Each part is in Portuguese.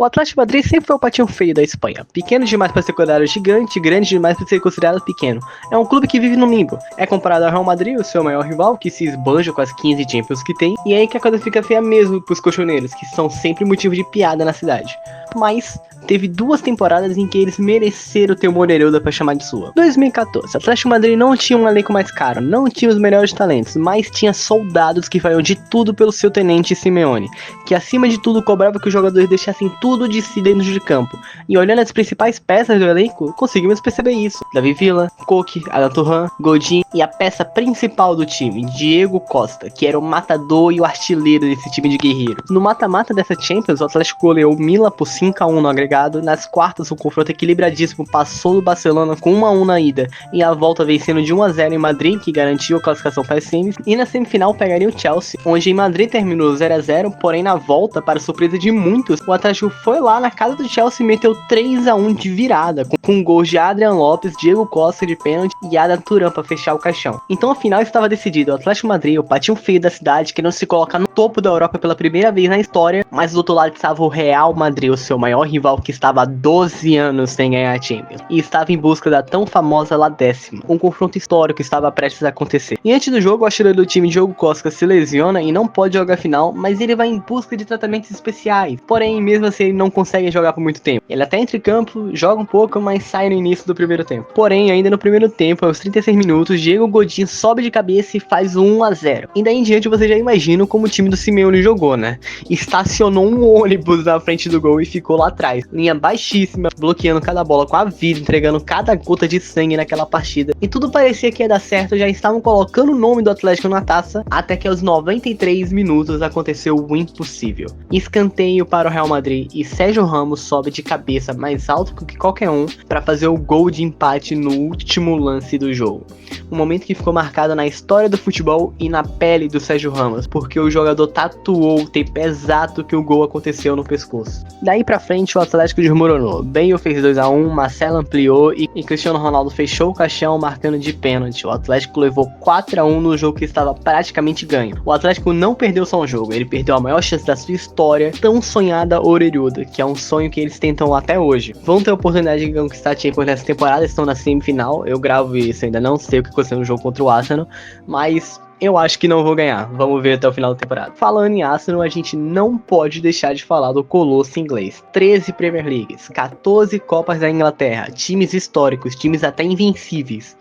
O Atlético Madrid sempre foi o patinho feio da Espanha. Pequeno demais para ser considerado gigante, grande demais para ser considerado pequeno. É um clube que vive no limbo. É comparado ao Real Madrid, o seu maior rival, que se esbanja com as 15 Champions que tem. E é aí que a coisa fica feia mesmo pros colchoneiros, que são sempre motivo de piada na cidade. Mas teve 2 temporadas em que eles mereceram ter uma Onereuda pra chamar de sua. 2014, Atlético Madrid não tinha um elenco mais caro, não tinha os melhores talentos, mas tinha soldados que faziam de tudo pelo seu tenente Simeone, que acima de tudo cobrava que os jogadores deixassem tudo de si dentro de campo. E olhando as principais peças do elenco, conseguimos perceber isso. Davi Villa, Koke, Arda Turan, Godin e a peça principal do time, Diego Costa, que era o matador e o artilheiro desse time de guerreiros. No mata-mata dessa Champions, o Atlético goleou o Milan por 5-1 no agregado. Nas quartas, o confronto equilibradíssimo passou do Barcelona com 1-1 na ida e a volta vencendo de 1-0 em Madrid, que garantiu a classificação para as semis, e na semifinal pegaria o Chelsea, onde em Madrid terminou 0-0, porém na volta, para surpresa de muitos, o Atlético foi lá na casa do Chelsea e meteu 3-1 de virada, com gols de Adrian Lopes, Diego Costa de pênalti e Arda Turan para fechar o caixão. Então a final estava decidida, o Atlético Madrid, o patinho feio da cidade, querendo se colocar no topo da Europa pela primeira vez na história, mas do outro lado estava o Real Madrid, o seu maior rival, que estava há 12 anos sem ganhar a Champions, e estava em busca da tão famosa La Décima. Um confronto histórico estava prestes a acontecer. E antes do jogo, o artilheiro do time, Diego Costa, se lesiona e não pode jogar a final, mas ele vai em busca de tratamentos especiais. Porém, mesmo assim, ele não consegue jogar por muito tempo. Ele até entra em campo, joga um pouco, mas sai no início do primeiro tempo. Porém, ainda no primeiro tempo, aos 36 minutos, Diego Godin sobe de cabeça e faz o 1-0. E daí em diante, você já imagina como o time do Simeone jogou, né? Estacionou um ônibus na frente do gol e ficou lá atrás. Linha baixíssima, bloqueando cada bola com a vida, entregando cada gota de sangue naquela partida. E tudo parecia que ia dar certo, já estavam colocando o nome do Atlético na taça, até que aos 93 minutos aconteceu o impossível. Escanteio para o Real Madrid e Sérgio Ramos sobe de cabeça mais alto que qualquer um para fazer o gol de empate no último lance do jogo. Um momento que ficou marcado na história do futebol e na pele do Sérgio Ramos, porque o jogador tatuou o tempo exato que o gol aconteceu no pescoço. Daí pra frente o Atlético desmoronou. Bale fez 2-1, Marcelo ampliou e Cristiano Ronaldo fechou o caixão marcando de pênalti. O Atlético levou 4-1 no jogo que estava praticamente ganho. O Atlético não perdeu só um jogo, ele perdeu a maior chance da sua história, tão sonhada Onereuda, que é um sonho que eles tentam até hoje. Vão ter a oportunidade de conquistar a Champions nessa temporada, estão na semifinal. Eu gravo isso, ainda não sei o que aconteceu no jogo contra o Arsenal, mas eu acho que não vou ganhar. Vamos ver até o final da temporada. Falando em Arsenal, a gente não pode deixar de falar do colosso inglês. 13 Premier Leagues, 14 Copas da Inglaterra, times históricos, times até invencíveis.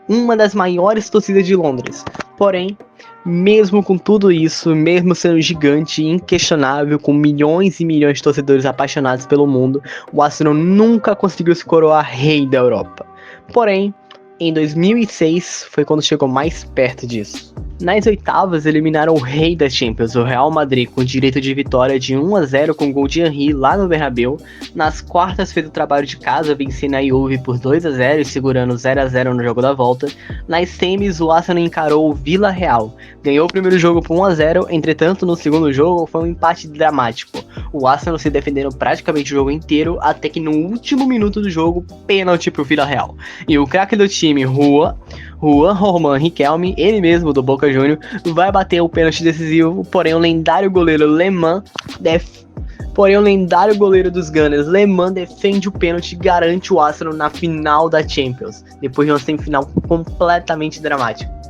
Uma das maiores torcidas de Londres. Porém, mesmo com tudo isso, mesmo sendo gigante e inquestionável, com milhões e milhões de torcedores apaixonados pelo mundo, o Arsenal nunca conseguiu se coroar rei da Europa. Porém, em 2006 foi quando chegou mais perto disso. Nas oitavas, eliminaram o rei das Champions, o Real Madrid, com direito de vitória de 1-0 com gol de Henry lá no Bernabéu. Nas quartas, fez o trabalho de casa, vencendo a Juve por 2-0 e segurando 0-0 no jogo da volta. Nas semis, o Arsenal encarou o Villarreal. Ganhou o primeiro jogo por 1-0, entretanto, no segundo jogo foi um empate dramático. O Arsenal se defendendo praticamente o jogo inteiro, até que no último minuto do jogo, pênalti pro Villarreal. E o craque do time, Juan Román Riquelme, ele mesmo do Boca Juniors, vai bater o pênalti decisivo, porém o lendário goleiro dos Gunners, Lehmann, defende o pênalti e garante o Arsenal na final da Champions, depois de uma semifinal completamente dramática.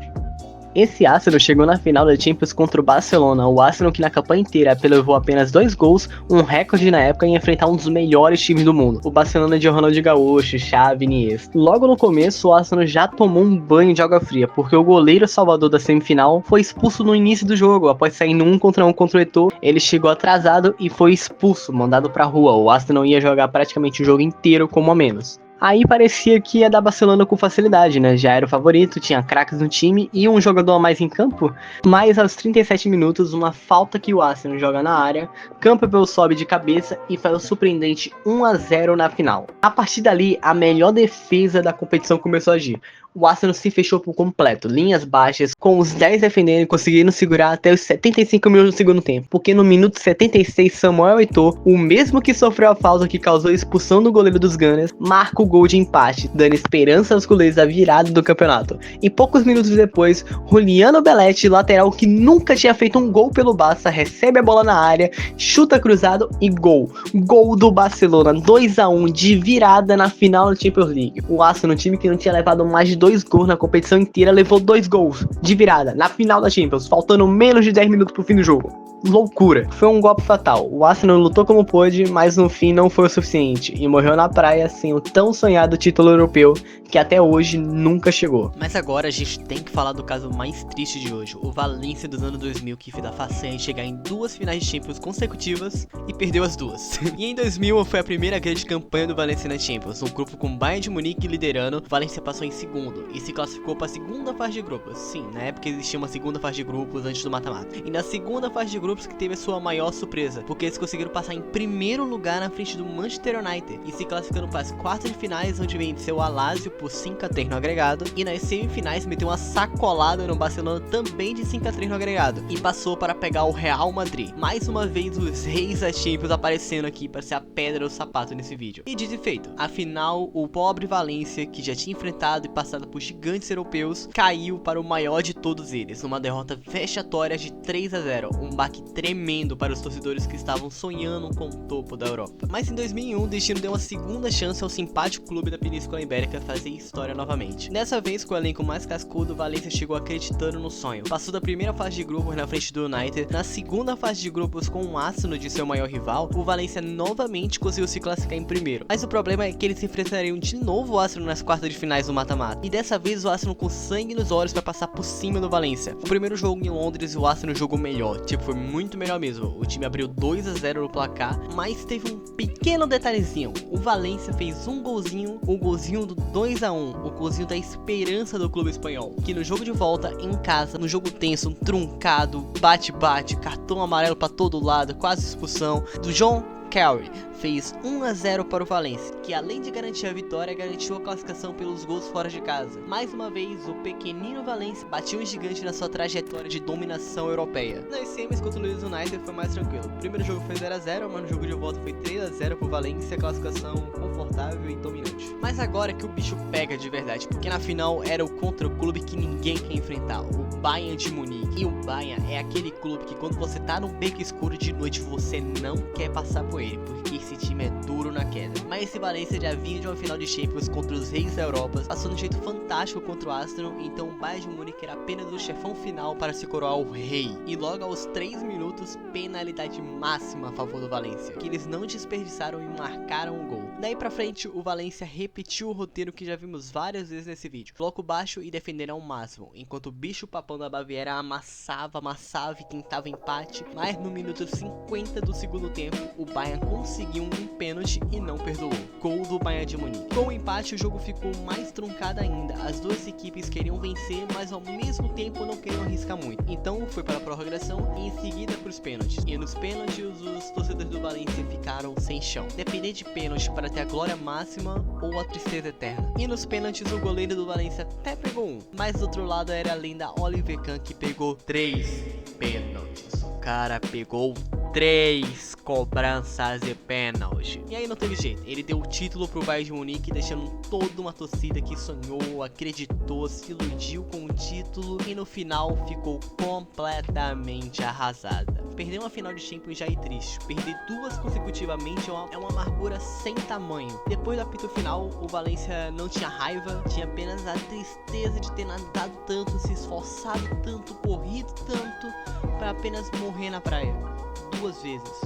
Esse Arsenal chegou na final da Champions contra o Barcelona, o Arsenal que na campanha inteira levou apenas 2 gols, um recorde na época em enfrentar um dos melhores times do mundo, o Barcelona de Ronaldinho Gaúcho, Xavi, Iniesta. Logo no começo, o Arsenal já tomou um banho de água fria, porque o goleiro salvador da semifinal foi expulso no início do jogo, após sair no 1 contra 1 contra o Eto'o, ele chegou atrasado e foi expulso, mandado pra rua. O Arsenal ia jogar praticamente o jogo inteiro como a menos. Aí parecia que ia dar Barcelona com facilidade, né? Já era o favorito, tinha craques no time e um jogador a mais em campo. Mas aos 37 minutos, uma falta que o Arsenal joga na área, Campbell sobe de cabeça e faz o surpreendente 1-0 na final. A partir dali, a melhor defesa da competição começou a agir. o Arsenal se fechou por completo, linhas baixas, com os 10 defendendo e conseguindo segurar até os 75 minutos do segundo tempo, porque no minuto 76, Samuel Eto'o, o mesmo que sofreu a falta que causou a expulsão do goleiro dos Gunners, marca o gol de empate, dando esperança aos culés da virada do campeonato. E poucos minutos depois, Juliano Belletti, lateral que nunca tinha feito um gol pelo Barça, recebe a bola na área, chuta cruzado e gol. Gol do Barcelona, 2-1 de virada na final da Champions League. O Arsenal, um time que não tinha levado mais de 2 gols na competição inteira, levou 2 gols de virada na final da Champions, faltando menos de 10 minutos pro fim do jogo. Loucura. Foi um golpe fatal. O Arsenal lutou como pôde, mas no fim não foi o suficiente e morreu na praia sem o tão sonhado título europeu que até hoje nunca chegou. Mas agora a gente tem que falar do caso mais triste de hoje, o Valência dos anos 2000, que fez a façanha de chegar em 2 finais de Champions consecutivas e perdeu as duas. E em 2000 foi a primeira grande campanha do Valência na Champions, um grupo com Bayern de Munique liderando. O Valência passou em segundo e se classificou para a segunda fase de grupos. Sim, na época existia uma segunda fase de grupos antes do mata-mata. E na segunda fase de grupos que teve a sua maior surpresa, porque eles conseguiram passar em primeiro lugar na frente do Manchester United e se classificando para as quartas de finais, onde venceu o Lazio por 5-3 no agregado, e nas semifinais meteu uma sacolada no Barcelona também de 5-3 no agregado e passou para pegar o Real Madrid. Mais uma vez os reis da Champions aparecendo aqui para ser a pedra do sapato nesse vídeo. E dito e feito, afinal o pobre Valência, que já tinha enfrentado e passado por gigantes europeus, caiu para o maior de todos eles, numa derrota vexatória de 3-0, um baque tremendo para os torcedores que estavam sonhando com o topo da Europa. Mas em 2001 o destino deu uma segunda chance ao simpático clube da Península Ibérica fazer história novamente. Dessa vez, com o elenco mais cascudo, o Valência chegou acreditando no sonho. Passou da primeira fase de grupos na frente do United, na segunda fase de grupos com o Arsenal de seu maior rival, o Valência novamente conseguiu se classificar em primeiro. Mas o problema é que eles se enfrentariam de novo o Arsenal nas quartas de finais do mata-mata. E dessa vez o Arsenal com sangue nos olhos para passar por cima do Valência. O primeiro jogo em Londres o Arsenal jogou melhor, foi muito melhor mesmo. O time abriu 2-0 no placar, mas teve um pequeno detalhezinho. O Valência fez um golzinho, o golzinho do 2-1, o golzinho da esperança do clube espanhol, que no jogo de volta, em casa, no jogo tenso, truncado, bate-bate, cartão amarelo pra todo lado, quase expulsão, do John Kerry, fez 1-0 para o Valência, que além de garantir a vitória, garantiu a classificação pelos gols fora de casa. Mais uma vez, o pequenino Valência bateu um gigante na sua trajetória de dominação europeia. Nas semis contra o Leeds United foi mais tranquilo. O primeiro jogo foi 0-0, mas no jogo de volta foi 3-0 para o Valência, classificação confortável e dominante. Mas agora que o bicho pega de verdade, porque na final era o contra o clube que ninguém quer enfrentar, o Bayern de Munique. E o Bayern é aquele clube que quando você tá no beco escuro de noite, você não quer passar por ele, porque esse time é duro na queda. Mas esse Valência já vinha de uma final de Champions contra os reis da Europa, passou de um jeito fantástico contra o Arsenal, então o Bayern de Munique era apenas o chefão final para se coroar o rei. E logo aos 3 minutos, penalidade máxima a favor do Valência, que eles não desperdiçaram e marcaram o gol. Daí pra frente, o Valência repetiu o roteiro que já vimos várias vezes nesse vídeo. Bloco baixo e defender ao máximo, enquanto o bicho papão da Baviera amassava e tentava empate, mas no minuto 50 do segundo tempo, o Bayern conseguiu um pênalti e não perdoou. Gol do Bayern de Munique. Com o empate, o jogo ficou mais truncado ainda. As duas equipes queriam vencer, mas ao mesmo tempo não queriam arriscar muito. Então foi para a prorrogação e em seguida para os pênaltis. E nos pênaltis, os torcedores do Valência ficaram sem chão. Depender de pênalti para ter a glória máxima ou a tristeza eterna. E nos pênaltis, o goleiro do Valência até pegou um, mas do outro lado era a lenda Oliver Kahn, que pegou 3 pênaltis. O cara pegou 3 cobranças de pênalti. E aí não teve jeito, ele deu o título pro Bayern de Munique, deixando toda uma torcida que sonhou, acreditou, se iludiu com o título e no final ficou completamente arrasada. Perder uma final de Champions já é triste, perder 2 consecutivamente é uma amargura sem tamanho. Depois do apito final, o Valência não tinha raiva, tinha apenas a tristeza de ter nadado tanto, se esforçado tanto, corrido tanto, para apenas morrer na praia 2 vezes,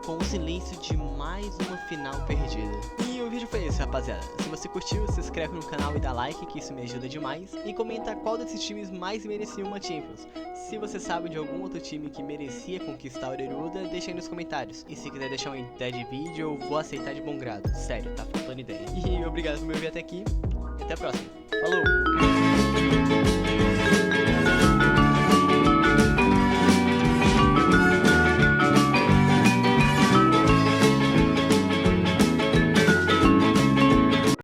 com o silêncio de mais uma final perdida. E o vídeo foi esse, rapaziada. Se você curtiu, se inscreve no canal e dá like, que isso me ajuda demais. E comenta qual desses times mais merecia uma Champions. Se você sabe de algum outro time que merecia conquistar o Oreruda, deixa aí nos comentários. E se quiser deixar uma ideia de vídeo, eu vou aceitar de bom grado. Sério, tá faltando ideia. E obrigado por me ouvir até aqui. E até a próxima. Falou!